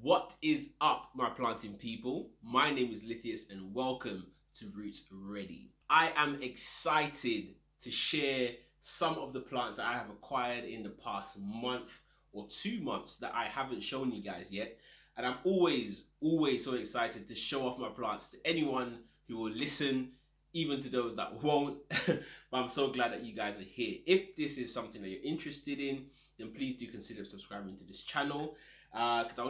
What is up, my planting people? My name is Lithius and welcome to Roots Ready. I am excited to share some of the plants that I have acquired in the past month or 2 months that I haven't shown you guys yet. And I'm always so excited to show off my plants to anyone who will listen, even to those that won't. But I'm so glad that you guys are here. If this is something that you're interested in, then please do consider subscribing to this channel. Because I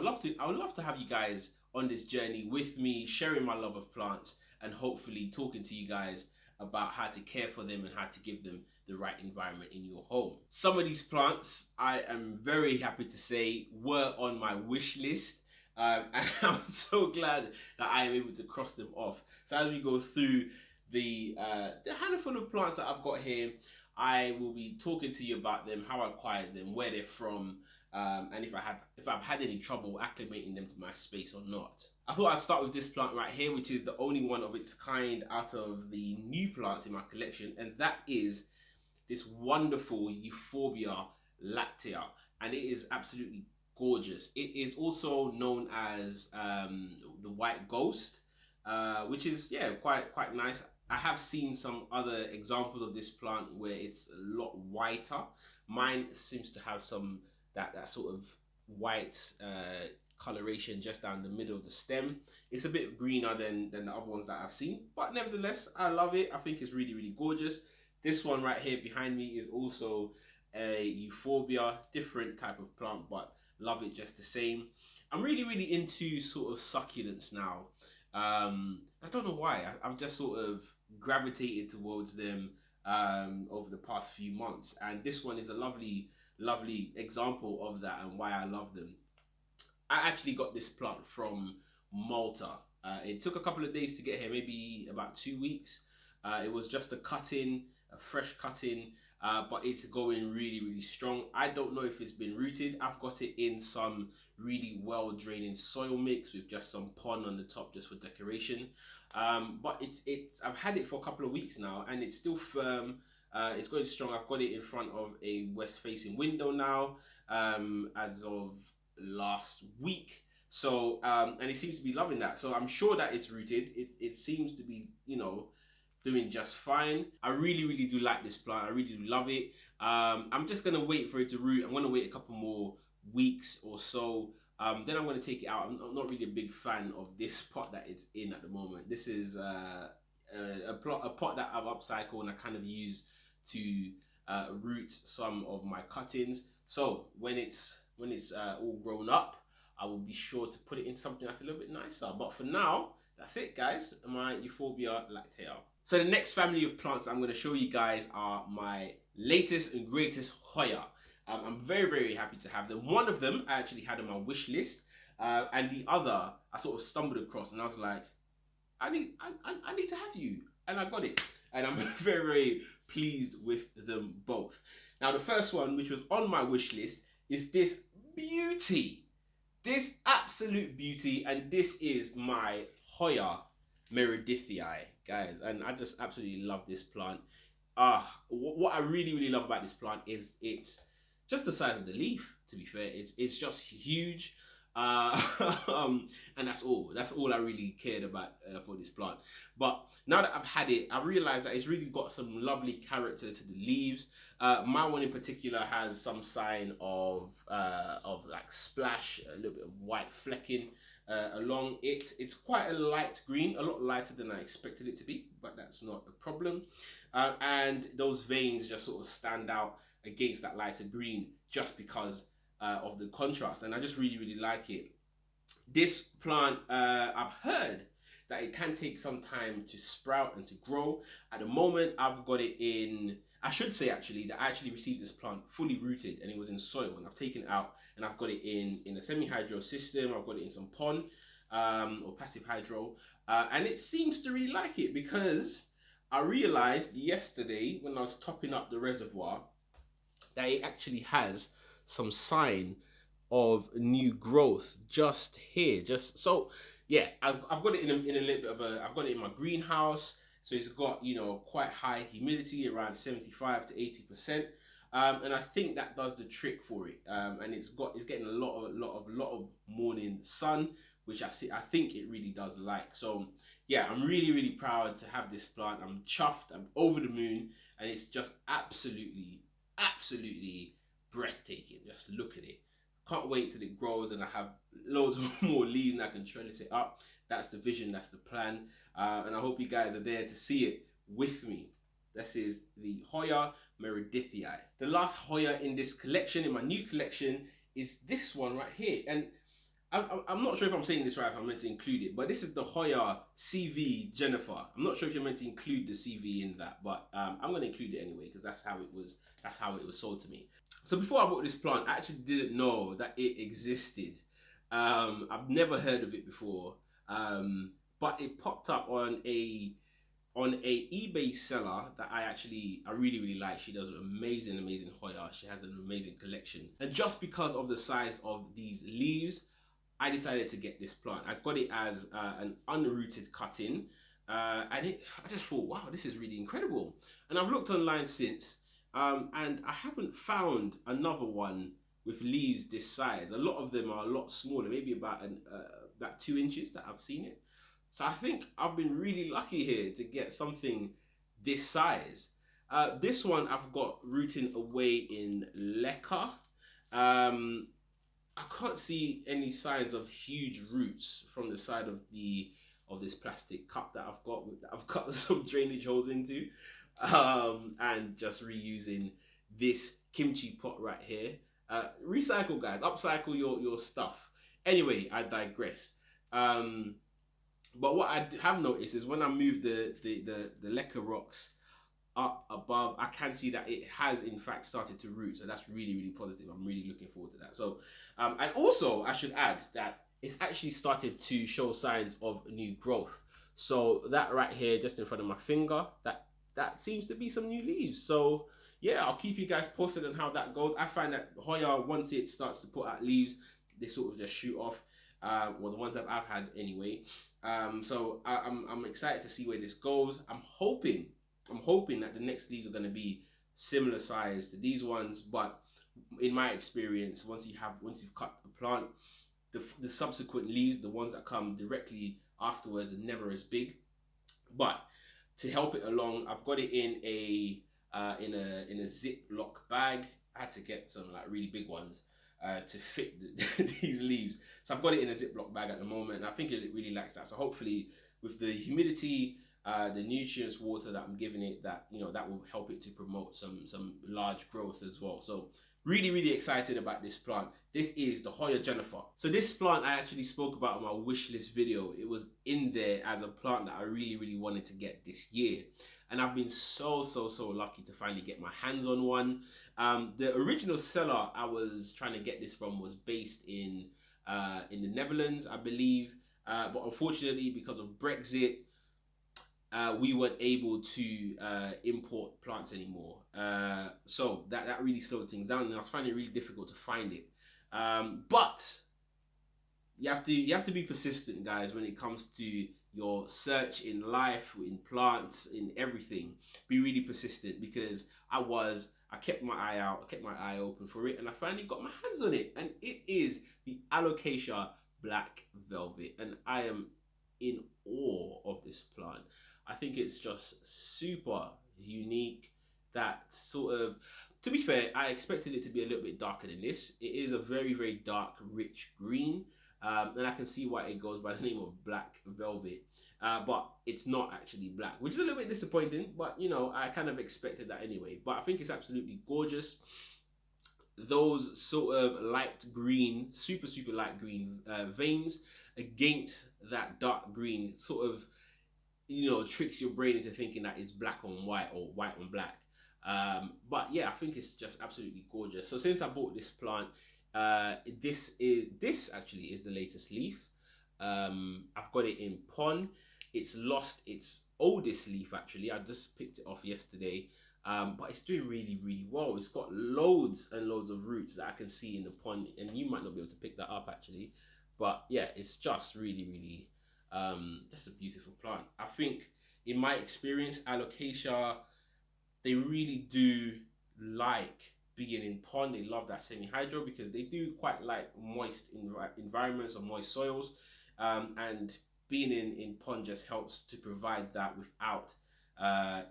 would love to have you guys on this journey with me, sharing my love of plants and hopefully talking to you guys about how to care for them and how to give them the right environment in your home. Some of these plants, I am very happy to say, were on my wish list. And I'm so glad that I am able to cross them off. So as we go through the handful of plants that I've got here, I will be talking to you about them, how I acquired them, where they're from, and if I've had any trouble acclimating them to my space or not. I thought I'd start with this plant right here, which is the only one of its kind out of the new plants in my collection, and that is this wonderful Euphorbia Lactea, and it is absolutely gorgeous. It is also known as the white ghost, which is quite nice. I have seen some other examples of this plant where it's a lot whiter. Mine seems to have some that sort of white coloration just down the middle of the stem. It's a bit greener than the other ones that I've seen, but nevertheless I love it. I think it's really gorgeous. This one right here behind me is also a Euphorbia, different type of plant, but love it just the same. I'm really into sort of succulents now. I don't know why. I've just sort of gravitated towards them over the past few months, and this one is a lovely example of that and why I love them. I actually got this plant from Malta. It took a couple of days to get here, maybe about 2 weeks. It was just a fresh cutting, but it's going really strong. I don't know if it's been rooted. I've got it in some really well draining soil mix with just some pond on the top just for decoration. But I've had it for a couple of weeks now and it's still firm. It's going strong. I've got it in front of a west facing window now, as of last week. So and it seems to be loving that. So I'm sure that it's rooted. It seems to be, doing just fine. I really do like this plant. I really do love it. I'm just gonna wait for it to root. I'm gonna wait a couple more weeks or so. Then I'm gonna take it out. I'm not really a big fan of this pot that it's in at the moment. This is a pot that I've upcycled and I kind of use to root some of my cuttings. So when it's all grown up, I will be sure to put it in something that's a little bit nicer. But for now, that's it, guys. My Euphorbia Lactea. So the next family of plants I'm going to show you guys are my latest and greatest Hoya. I'm very happy to have them. One of them I actually had on my wish list, and the other I sort of stumbled across, and I was like, I need to have you, and I got it, and I'm very pleased with them both. Now the first one, which was on my wish list, is this beauty, this absolute beauty, and this is my Hoya Meredithii, guys, and I just absolutely love this plant. What I really love about this plant is it's just the size of the leaf. To be fair, it's just huge, and that's all I really cared about for this plant. But now that I've had it, I realized that it's really got some lovely character to the leaves. My one in particular has some sign of like splash, a little bit of white flecking along it. It's quite a light green, a lot lighter than I expected it to be, but that's not a problem. And those veins just sort of stand out against that lighter green just because of the contrast, and I just really like it. This plant, I've heard that it can take some time to sprout and to grow. At the moment, I've got it in, I should say actually that I actually received this plant fully rooted and it was in soil, and I've taken it out and I've got it in a semi-hydro system. I've got it in some pond or passive hydro, and it seems to really like it, because I realized yesterday when I was topping up the reservoir that it actually has some sign of new growth just here. Just so, yeah, I've got it in a little bit of I've got it in my greenhouse, so it's got, quite high humidity, around 75 to 80%. And I think that does the trick for it. And it's getting a lot of morning sun, which I think it really does like. So yeah, I'm really proud to have this plant. I'm chuffed. I'm over the moon, and it's just absolutely breathtaking. Just look at it. Can't wait till it grows and I have loads of more leaves and I can trellis it up. That's the vision. That's the plan. And I hope you guys are there to see it with me. This is the Hoya Meredithii. The last Hoya in this collection, in my new collection, is this one right here. And I'm not sure if I'm saying this right, if I'm meant to include it, but this is the Hoya CV Jennifer. I'm not sure if you're meant to include the CV in that, but I'm going to include it anyway because that's how it was sold to me. So before I bought this plant, I actually didn't know that it existed. I've never heard of it before, but it popped up on a eBay seller that I really like. She does amazing Hoya. She has an amazing collection, and just because of the size of these leaves, I decided to get this plant. I got it as an unrooted cutting, and I just thought, wow, this is really incredible. And I've looked online since, and I haven't found another one with leaves this size. A lot of them are a lot smaller, maybe about 2 inches that I've seen it. So I think I've been really lucky here to get something this size. This one I've got rooting away in Lactea. I can't see any signs of huge roots from the side of this plastic cup that I've cut some drainage holes into, and just reusing this kimchi pot right here. Recycle, guys, upcycle your stuff. Anyway, I digress. But what I have noticed is when I move the lacquer rocks up above, I can see that it has in fact started to root. So that's really positive. I'm really looking forward to that. So, and also I should add that it's actually started to show signs of new growth. So that right here, just in front of my finger, that seems to be some new leaves. So yeah, I'll keep you guys posted on how that goes. I find that Hoya, once it starts to put out leaves, they sort of just shoot off. Well, the ones that I've had anyway. So I'm excited to see where this goes. I'm hoping that the next leaves are going to be similar size to these ones, but in my experience, once you've cut the plant, the subsequent leaves, the ones that come directly afterwards, are never as big. But to help it along, I've got it in a Ziploc bag. I had to get some like really big ones to fit these leaves. So I've got it in a Ziploc bag at the moment, and I think it really likes that. So hopefully, with the humidity, the nutrients, water that I'm giving it, that will help it to promote some large growth as well. So really excited about this plant. This is the Hoya Jennifer. So this plant I actually spoke about in my wish list video. It was in there as a plant that I really wanted to get this year, and I've been so lucky to finally get my hands on one. The original seller I was trying to get this from was based in the Netherlands, I believe, but unfortunately because of Brexit, we weren't able to import plants anymore. So that really slowed things down, and I was finding it really difficult to find it. But you have to be persistent, guys, when it comes to your search in life, in plants, in everything. Be really persistent, because I kept my eye out, I kept my eye open for it, and I finally got my hands on it, and it is the Alocasia Black Velvet, and I am in awe of this plant. I think it's just super unique. That sort of, to be fair, I expected it to be a little bit darker than this. It is a very dark, rich green, and I can see why it goes by the name of Black Velvet. But it's not actually black, which is a little bit disappointing, but I kind of expected that anyway. But I think it's absolutely gorgeous. Those sort of light green, super light green veins against that dark green sort of, tricks your brain into thinking that it's black on white or white on black. But yeah, I think it's just absolutely gorgeous. So since I bought this plant, this actually is the latest leaf. I've got it in pon. It's lost its oldest leaf actually. I just picked it off yesterday. But it's doing really well. It's got loads and loads of roots that I can see in the pond, and you might not be able to pick that up actually. But yeah, it's just really just a beautiful plant. I think in my experience, Alocasia, they really do like being in pond. They love that semi-hydro because they do quite like moist environments or moist soils, and being in pond just helps to provide that without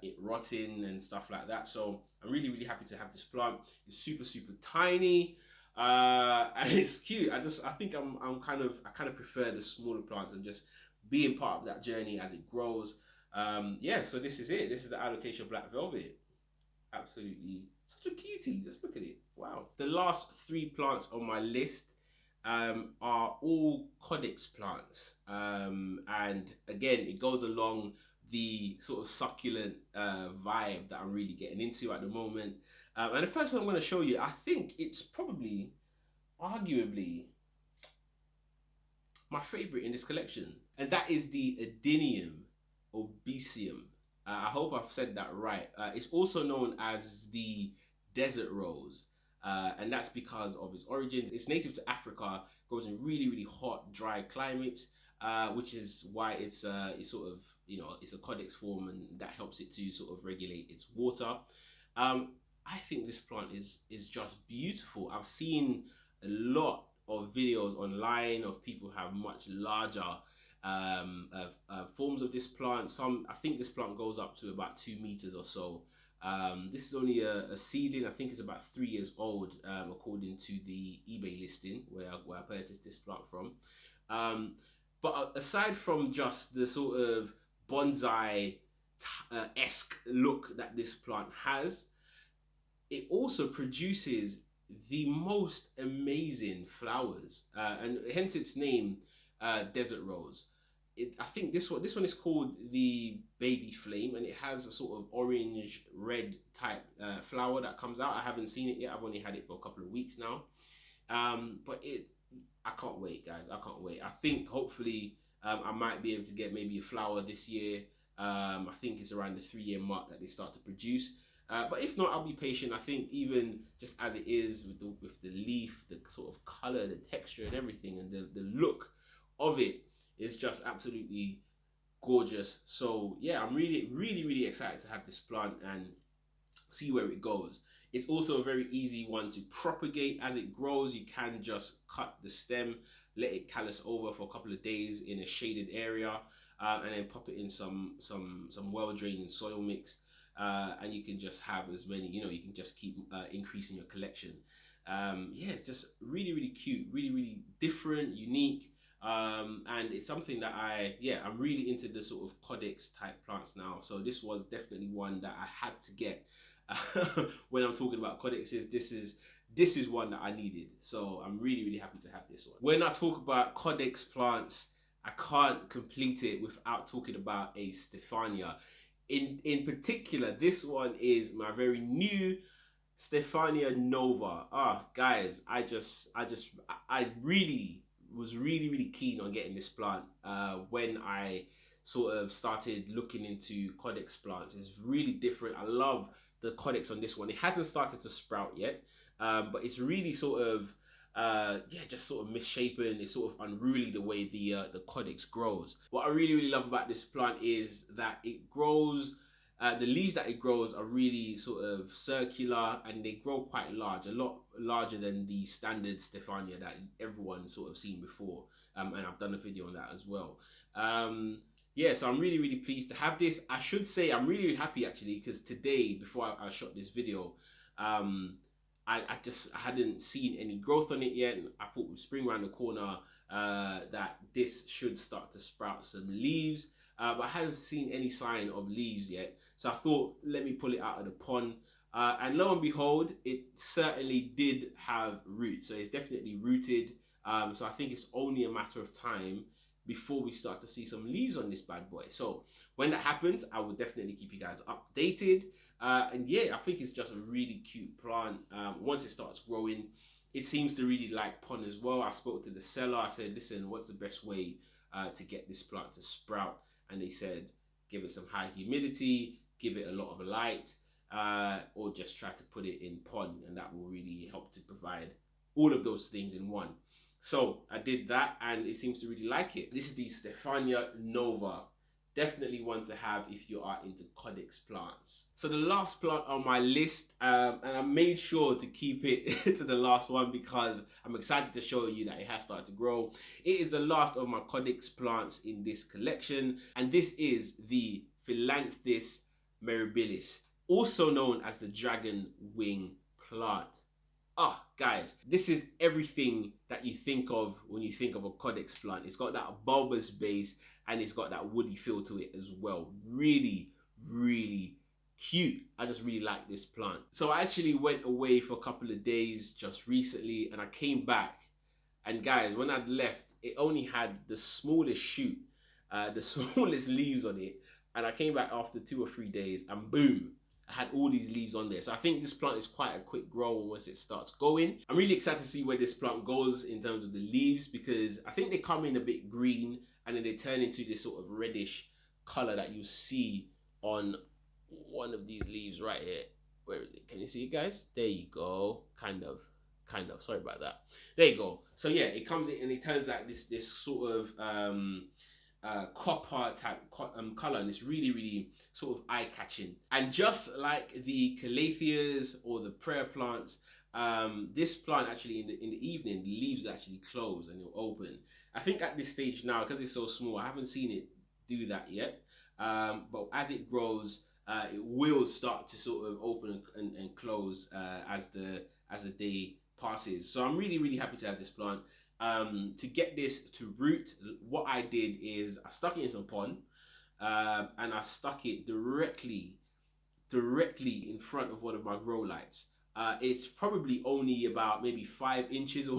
it rotting and stuff like that. So I'm really happy to have this plant. It's super tiny, and it's cute. I think I kind of prefer the smaller plants and just being part of that journey as it grows. Yeah, so this is it. This is the Alocasia Black Velvet. Absolutely such a cutie. Just look at it. Wow. The last three plants on my list are all Codex plants. And again, it goes along the sort of succulent vibe that I'm really getting into at the moment. And the first one I'm going to show you, I think it's probably, arguably, my favorite in this collection. And that is the Adenium Obesum. I hope I've said that right. It's also known as the desert rose, and that's because of its origins. It's native to Africa, grows in really hot, dry climates, which is why it's sort of, you know, it's a codex form, and that helps it to sort of regulate its water. I think this plant is just beautiful. I've seen a lot of videos online of people who have much larger forms of this plant. I think this plant goes up to about 2 meters or so. This is only a seedling. I think it's about 3 years old, according to the eBay listing where I purchased this plant from. But aside from just the sort of bonsai-esque look that this plant has, it also produces the most amazing flowers, and hence its name, desert rose. I think this one is called the baby flame, and it has a sort of orange red type flower that comes out. I haven't seen it yet. I've only had it for a couple of weeks now, but I can't wait, guys. I can't wait. I think hopefully I might be able to get maybe a flower this year. I think it's around the 3-year mark that they start to produce. But if not, I'll be patient. I think even just as it is with the leaf, the sort of color, the texture and everything, and the look of it is just absolutely gorgeous. So yeah, I'm really excited to have this plant and see where it goes. It's also a very easy one to propagate. As it grows, you can just cut the stem, let it callus over for a couple of days in a shaded area, and then pop it in some well-drained soil mix. And you can just have as many, you know, you can just keep increasing your collection. Yeah, it's just really cute, really different, unique, and it's something that I'm really into the sort of codex type plants now. So this was definitely one that I had to get. When I'm talking about codexes, this is one that I needed. So I'm really happy to have this one. When I talk about codex plants, I can't complete it without talking about a Stephania. In particular, this one is my very new Stephania Nova. Guys, I really was really keen on getting this plant when I sort of started looking into codex plants. It's really different. I love the codex on this one. It hasn't started to sprout yet, but it's really sort of just sort of misshapen. It's sort of unruly the way the codex grows. What I really love about this plant is that it grows. The leaves that it grows are really sort of circular, and they grow quite large, a lot larger than the standard Stephania that everyone's sort of seen before. And I've done a video on that as well. Yeah, so I'm really pleased to have this. I should say I'm really happy actually, because today, before I shot this video, I hadn't seen any growth on it yet. I thought with spring around the corner that this should start to sprout some leaves, but I haven't seen any sign of leaves yet. So I thought, let me pull it out of the pond, and lo and behold, it certainly did have roots. So it's definitely rooted. So I think it's only a matter of time before we start to see some leaves on this bad boy. So when that happens, I will definitely keep you guys updated. And yeah, I think it's just a really cute plant. Once it starts growing, it seems to really like pond as well. I spoke to the seller. I said, listen, what's the best way to get this plant to sprout? And they said, give it some high humidity, give it a lot of light, or just try to put it in pond, and that will really help to provide all of those things in one. So I did that, and it seems to really like it. This is the Stephania Nova Definitely one to have if you are into Codex plants. So the last plant on my list, and I made sure to keep it to the last one because I'm excited to show you that it has started to grow. It is the last of my Codex plants in this collection, and this is the Phyllanthus Mirabilis, also known as the dragon wing plant. Guys, this is everything that you think of when you think of a Codex plant. It's got that bulbous base and it's got that woody feel to it as well. Really, really cute. I just really like this plant. So I actually went away for a couple of days just recently and I came back. And guys, when I'd left, it only had the smallest shoot, the smallest leaves on it. And I came back after 2 or 3 days and boom, I had all these leaves on there. So I think this plant is quite a quick grower once it starts going. I'm really excited to see where this plant goes in terms of the leaves because I think they come in a bit green and then they turn into this sort of reddish color that you see on one of these leaves right here. Where is it? Can you see it, guys? There you go. Kind of. Sorry about that. There you go. So yeah, it comes in and it turns out this sort of copper type color, and it's really sort of eye-catching. And just like the calatheas or the prayer plants, this plant actually in the evening, the leaves actually close and it'll open. I think at this stage now, because it's so small, I haven't seen it do that yet. But as it grows, it will start to sort of open and close as the day passes. So I'm really happy to have this plant. To get this to root, what I did is I stuck it in some pond and I stuck it directly in front of one of my grow lights. It's probably only about maybe 5 inches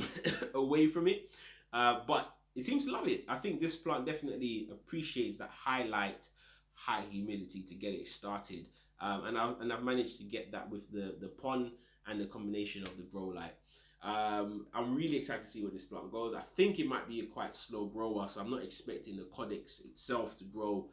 away from it, but it seems to love it. I think this plant definitely appreciates that high light, high humidity to get it started, and I've managed to get that with the pond and the combination of the grow light. I'm really excited to see where this plant goes. I think it might be a quite slow grower, so I'm not expecting the Codex itself to grow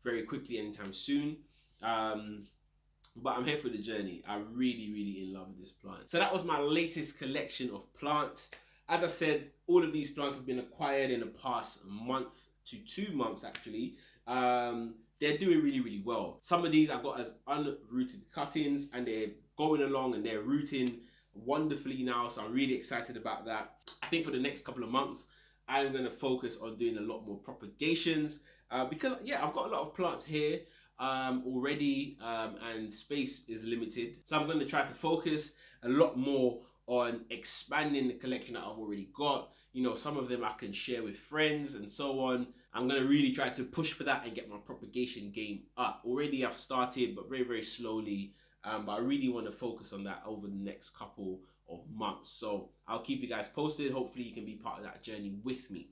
very quickly anytime soon. But I'm here for the journey. I'm really in love with this plant. So that was my latest collection of plants. As I said, all of these plants have been acquired in the past month to 2 months actually. They're doing really well. Some of these I got as unrooted cuttings and they're going along and they're rooting wonderfully now, so I'm really excited about that. I think for the next couple of months I'm going to focus on doing a lot more propagations because yeah, I've got a lot of plants here already and space is limited, so I'm going to try to focus a lot more on expanding the collection that I've already got. You know, some of them I can share with friends and so on. I'm going to really try to push for that and get my propagation game up. Already I've started, but very slowly. But I really want to focus on that over the next couple of months. So I'll keep you guys posted. Hopefully you can be part of that journey with me.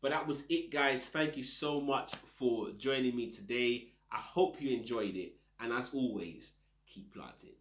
But that was it, guys. Thank you so much for joining me today. I hope you enjoyed it. And as always, keep planting.